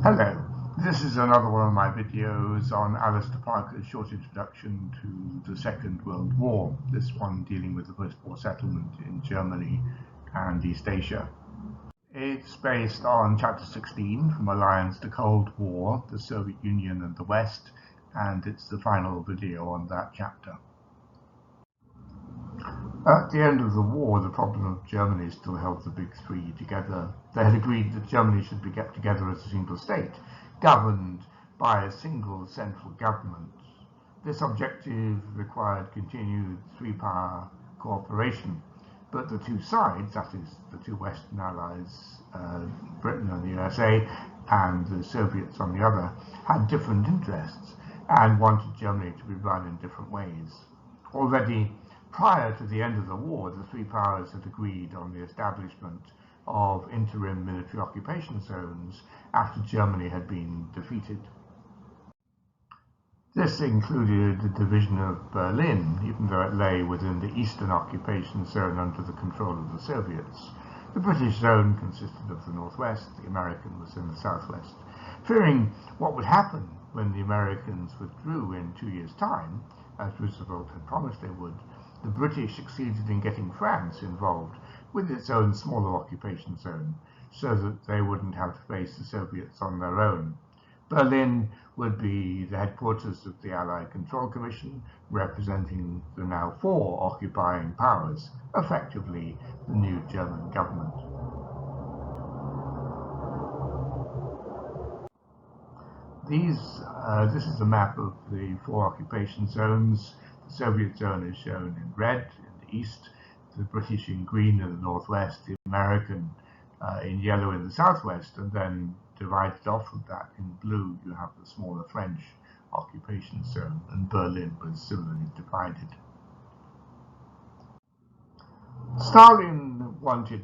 Hello, this is another one of my videos on Alistair Parker's short introduction to the Second World War, this one dealing with the post-war settlement in Germany and East Asia. It's based on Chapter 16, From Alliance to Cold War, the Soviet Union and the West, and it's the final video on that chapter. At the end of the war, the problem of Germany still held the Big Three together. They had agreed that Germany should be kept together as a single state, governed by a single central government. This objective required continued three-power cooperation, but the two sides, that is, the two Western allies, Britain and the USA, and the Soviets on the other, had different interests and wanted Germany to be run in different ways. Already prior to the end of the war, the three powers had agreed on the establishment of interim military occupation zones after Germany had been defeated. This included the division of Berlin, even though it lay within the Eastern occupation zone under the control of the Soviets. The British zone consisted of the Northwest, the American was in the Southwest. Fearing what would happen when the Americans withdrew in 2 years' time, as Roosevelt had promised they would, the British succeeded in getting France involved with its own smaller occupation zone, so that they wouldn't have to face the Soviets on their own. Berlin would be the headquarters of the Allied Control Commission, representing the now four occupying powers, effectively the new German government. This is a map of the four occupation zones. The Soviet zone is shown in red in the east, the British in green in the northwest, the American in yellow in the southwest, and then divided off of that in blue you have the smaller French occupation zone, and Berlin was similarly divided. Stalin wanted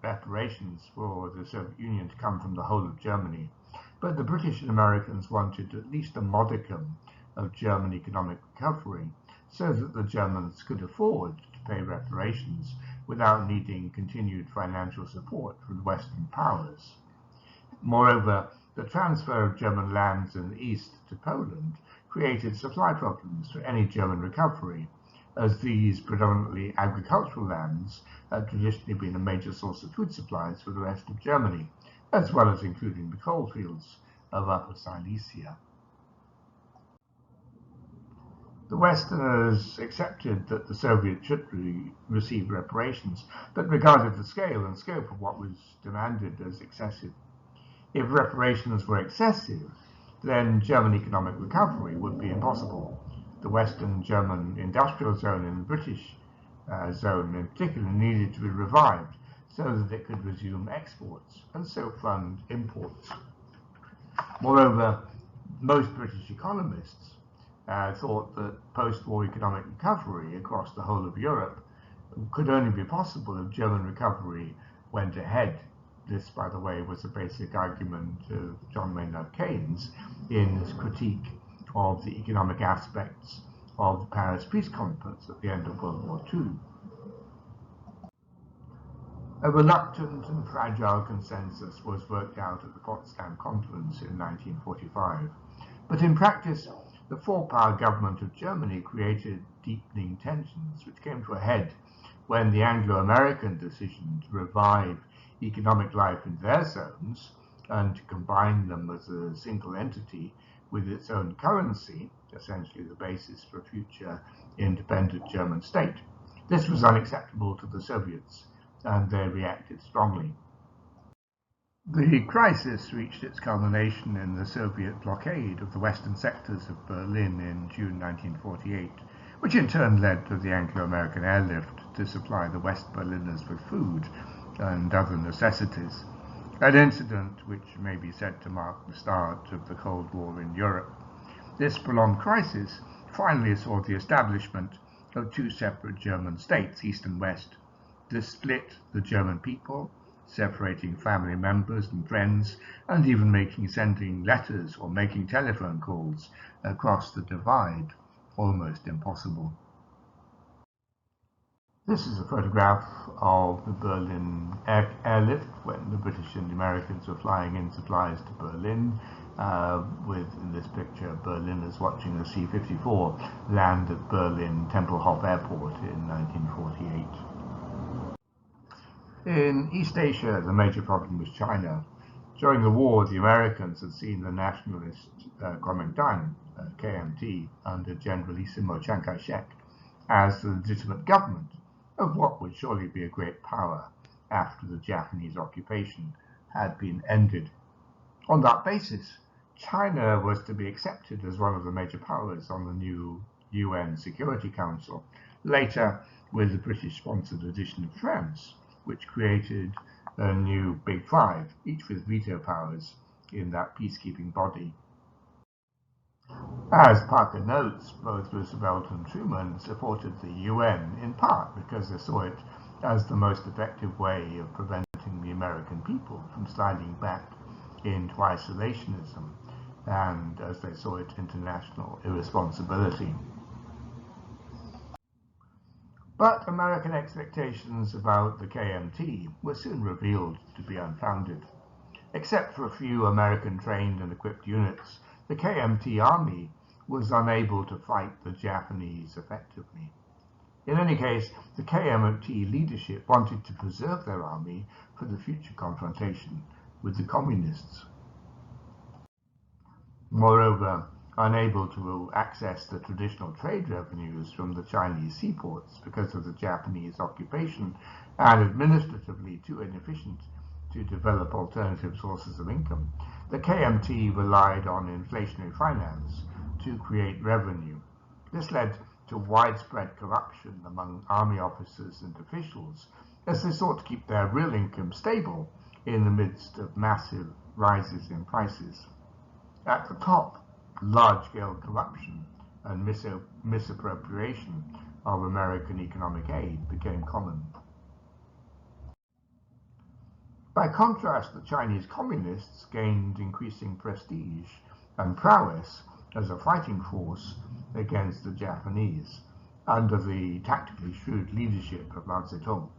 reparations for the Soviet Union to come from the whole of Germany, but the British and Americans wanted at least a modicum of German economic recovery, so that the Germans could afford to pay reparations without needing continued financial support from Western powers. Moreover, the transfer of German lands in the east to Poland created supply problems for any German recovery, as these predominantly agricultural lands had traditionally been a major source of food supplies for the rest of Germany, as well as including the coal fields of Upper Silesia. The Westerners accepted that the Soviets should receive reparations, but regarded the scale and scope of what was demanded as excessive. If reparations were excessive, then German economic recovery would be impossible. The Western German industrial zone and the British zone in particular needed to be revived so that it could resume exports and so fund imports. Moreover, most British economists thought that post-war economic recovery across the whole of Europe could only be possible if German recovery went ahead. This, by the way, was a basic argument of John Maynard Keynes in his critique of the economic aspects of the Paris Peace Conference at the end of World War II. A reluctant and fragile consensus was worked out at the Potsdam Conference in 1945, but in practice, the four-power government of Germany created deepening tensions, which came to a head when the Anglo-American decision to revive economic life in their zones and to combine them as a single entity with its own currency, essentially the basis for a future independent German state. This was unacceptable to the Soviets, and they reacted strongly. The crisis reached its culmination in the Soviet blockade of the western sectors of Berlin in June 1948, which in turn led to the Anglo-American airlift to supply the West Berliners with food and other necessities, an incident which may be said to mark the start of the Cold War in Europe. This prolonged crisis finally saw the establishment of two separate German states, East and West. This split the German people, separating family members and friends, and even sending letters or making telephone calls across the divide almost impossible. This is a photograph of the Berlin airlift when the British and the Americans were flying in supplies to Berlin. With, in this picture, Berliners watching a C-54 land at Berlin Tempelhof Airport in 1948. In East Asia, the major problem was China. During the war, the Americans had seen the nationalist Kuomintang, KMT, under Generalissimo Chiang Kai-shek, as the legitimate government of what would surely be a great power after the Japanese occupation had been ended. On that basis, China was to be accepted as one of the major powers on the new UN Security Council, later with the British-sponsored addition of France, which created a new Big Five, each with veto powers in that peacekeeping body. As Parker notes, both Roosevelt and Truman supported the UN in part because they saw it as the most effective way of preventing the American people from sliding back into isolationism and, as they saw it, international irresponsibility. But American expectations about the KMT were soon revealed to be unfounded. Except for a few American trained and equipped units, the KMT army was unable to fight the Japanese effectively. In any case, the KMT leadership wanted to preserve their army for the future confrontation with the communists. Moreover, unable to access the traditional trade revenues from the Chinese seaports because of the Japanese occupation, and administratively too inefficient to develop alternative sources of income, the KMT relied on inflationary finance to create revenue. This led to widespread corruption among army officers and officials as they sought to keep their real income stable in the midst of massive rises in prices. At the top, large-scale corruption and misappropriation of American economic aid became common. By contrast, the Chinese communists gained increasing prestige and prowess as a fighting force against the Japanese under the tactically shrewd leadership of Mao Zedong.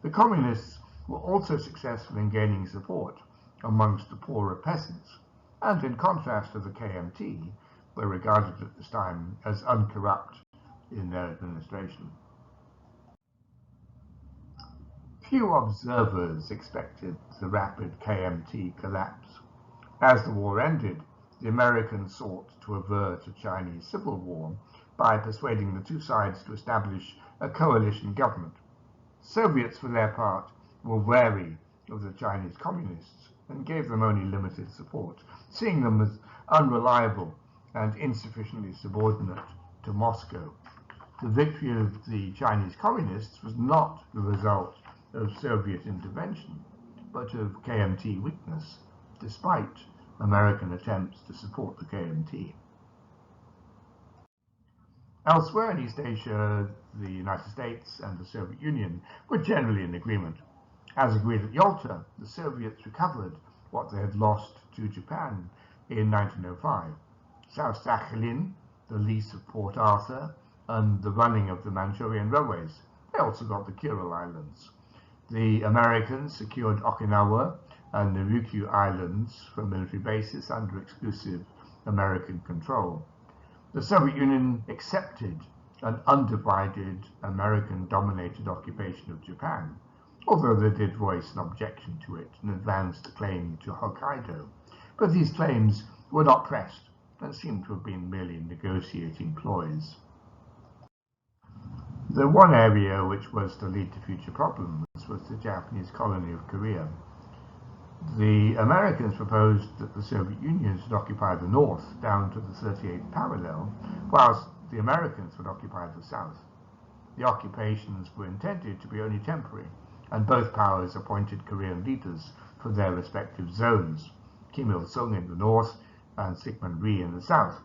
The communists were also successful in gaining support amongst the poorer peasants, and in contrast to the KMT, were regarded at this time as uncorrupt in their administration. Few observers expected the rapid KMT collapse. As the war ended, the Americans sought to avert a Chinese civil war by persuading the two sides to establish a coalition government. Soviets, for their part, were wary of the Chinese communists and gave them only limited support, seeing them as unreliable and insufficiently subordinate to Moscow. The victory of the Chinese communists was not the result of Soviet intervention, but of KMT weakness, despite American attempts to support the KMT. Elsewhere in East Asia, the United States and the Soviet Union were generally in agreement. As agreed at Yalta, the Soviets recovered what they had lost to Japan in 1905. South Sakhalin, the lease of Port Arthur, and the running of the Manchurian railways. They also got the Kuril Islands. The Americans secured Okinawa and the Ryukyu Islands from military bases under exclusive American control. The Soviet Union accepted an undivided American-dominated occupation of Japan, although they did voice an objection to it and advanced a claim to Hokkaido. But these claims were not pressed and seem to have been merely negotiating ploys. The one area which was to lead to future problems was the Japanese colony of Korea. The Americans proposed that the Soviet Union should occupy the north down to the 38th parallel, whilst the Americans would occupy the south. The occupations were intended to be only temporary, and both powers appointed Korean leaders for their respective zones, Kim Il-sung in the north and Syngman Rhee in the south.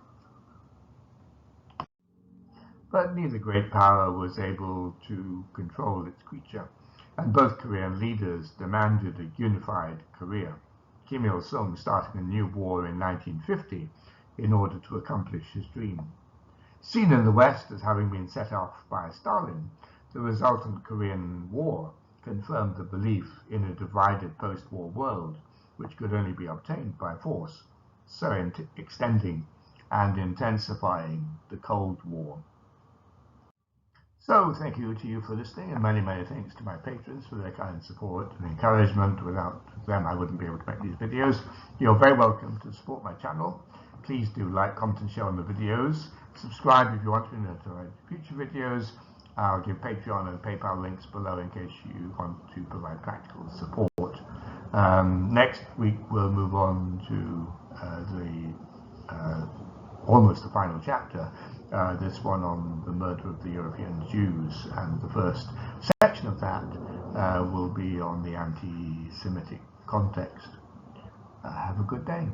But neither great power was able to control its creature, and both Korean leaders demanded a unified Korea, Kim Il-sung starting a new war in 1950 in order to accomplish his dream. Seen in the West as having been set off by Stalin, The resultant Korean War confirmed the belief in a divided post-war world, which could only be obtained by force, so extending and intensifying the Cold War. So thank you to you for listening, and many, many thanks to my patrons for their kind support and encouragement. Without them, I wouldn't be able to make these videos. You're very welcome to support my channel. Please do like, comment, and share on the videos. Subscribe if you want to notify future videos. I'll give Patreon and PayPal links below in case you want to provide practical support. Next week we'll move on to almost the final chapter, this one on the murder of the European Jews, and the first section of that will be on the anti-Semitic context. Have a good day.